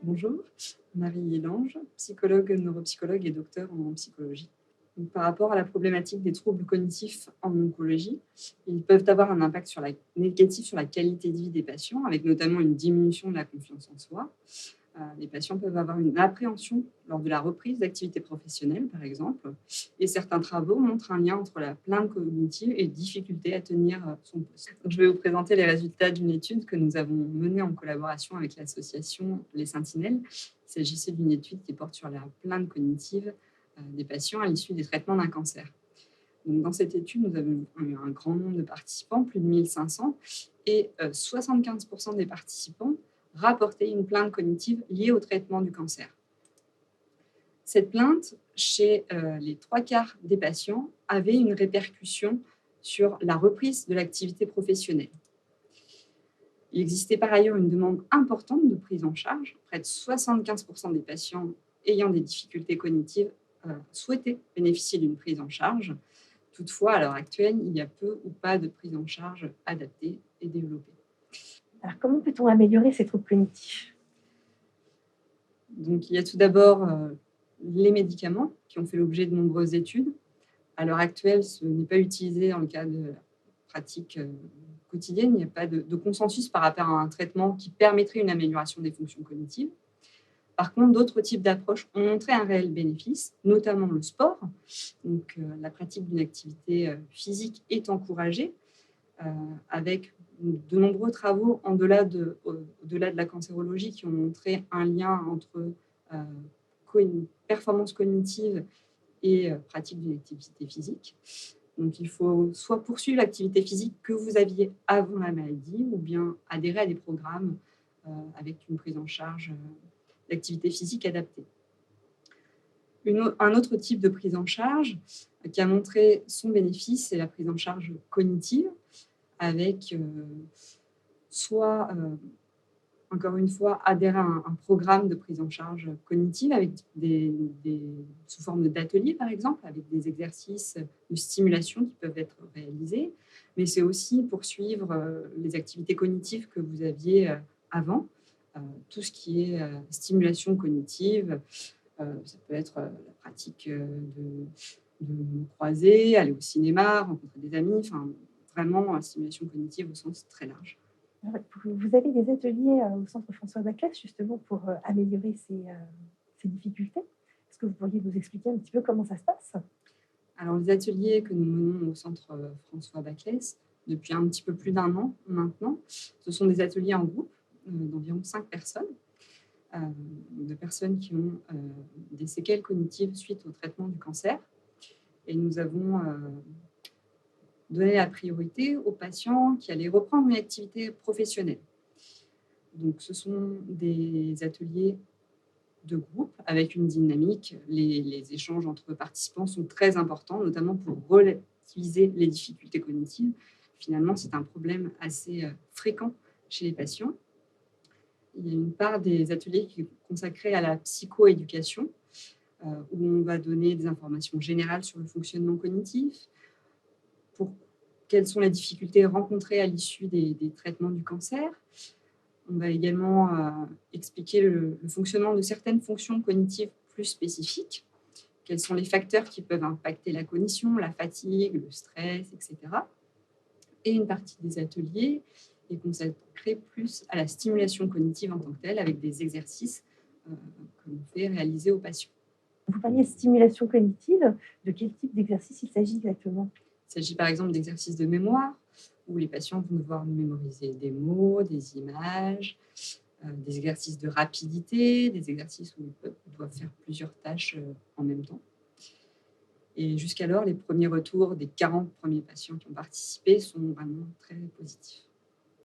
Bonjour, Marie Lange, psychologue, neuropsychologue et docteur en psychologie. Donc, par rapport à la problématique des troubles cognitifs en oncologie, ils peuvent avoir un impact négatif sur la qualité de vie des patients, avec notamment une diminution de la confiance en soi. Les patients peuvent avoir une appréhension lors de la reprise d'activité professionnelle, par exemple, et certains travaux montrent un lien entre la plainte cognitive et difficulté à tenir son poste. Donc, je vais vous présenter les résultats d'une étude que nous avons menée en collaboration avec l'association Les Sentinelles. Il s'agissait d'une étude qui porte sur la plainte cognitive des patients à l'issue des traitements d'un cancer. Donc, dans cette étude, nous avons eu un grand nombre de participants, plus de 1500, et 75% des participants rapportaient une plainte cognitive liée au traitement du cancer. Cette plainte, chez les 3/4 des patients, avait une répercussion sur la reprise de l'activité professionnelle. Il existait par ailleurs une demande importante de prise en charge. Près de 75% des patients ayant des difficultés cognitives souhaitaient bénéficier d'une prise en charge. Toutefois, à l'heure actuelle, il y a peu ou pas de prise en charge adaptée et développée. Alors, comment peut-on améliorer ces troubles cognitifs? Donc, il y a tout d'abord les médicaments qui ont fait l'objet de nombreuses études. À l'heure actuelle, ce n'est pas utilisé dans le cadre de la pratique quotidienne. Il n'y a pas de consensus par rapport à un traitement qui permettrait une amélioration des fonctions cognitives. Par contre, d'autres types d'approches ont montré un réel bénéfice, notamment le sport. Donc, la pratique d'une activité physique est encouragée avec de nombreux travaux au-delà de la cancérologie qui ont montré un lien entre performance cognitive et pratique d'une activité physique. Donc, il faut soit poursuivre l'activité physique que vous aviez avant la maladie ou bien adhérer à des programmes avec une prise en charge d'activité physique adaptée. Un autre type de prise en charge qui a montré son bénéfice, c'est la prise en charge cognitive avec soit, encore une fois, adhérer à un programme de prise en charge cognitive avec sous forme d'ateliers, par exemple, avec des exercices de stimulation qui peuvent être réalisés. Mais c'est aussi poursuivre les activités cognitives que vous aviez avant, tout ce qui est stimulation cognitive. Ça peut être la pratique de mots croisés, aller au cinéma, rencontrer des amis, enfin, vraiment stimulation cognitive au sens très large. Vous avez des ateliers au centre François Baclès justement pour améliorer ces difficultés. Est-ce que vous pourriez nous expliquer un petit peu comment ça se passe? Alors, les ateliers que nous menons au centre François Baclès depuis un petit peu plus d'un an maintenant, ce sont des ateliers en groupe d'environ 5 personnes, de personnes qui ont des séquelles cognitives suite au traitement du cancer. Et nous avons donné la priorité aux patients qui allaient reprendre une activité professionnelle. Donc, ce sont des ateliers de groupe avec une dynamique. Les échanges entre participants sont très importants, notamment pour relativiser les difficultés cognitives. Finalement, c'est un problème assez fréquent chez les patients. Il y a une part des ateliers qui est consacrée à la psychoéducation, où on va donner des informations générales sur le fonctionnement cognitif, pour quelles sont les difficultés rencontrées à l'issue des traitements du cancer. On va également expliquer le fonctionnement de certaines fonctions cognitives plus spécifiques, quels sont les facteurs qui peuvent impacter la cognition, la fatigue, le stress, etc. Et une partie des ateliers est consacrée plus à la stimulation cognitive en tant que telle, avec des exercices que l'on fait réaliser aux patients. Vous parliez de stimulation cognitive. De quel type d'exercice il s'agit exactement? Il s'agit par exemple d'exercices de mémoire, où les patients vont devoir mémoriser des mots, des images, des exercices de rapidité, des exercices où ils doivent faire plusieurs tâches en même temps. Et jusqu'alors, les premiers retours des 40 premiers patients qui ont participé sont vraiment très positifs.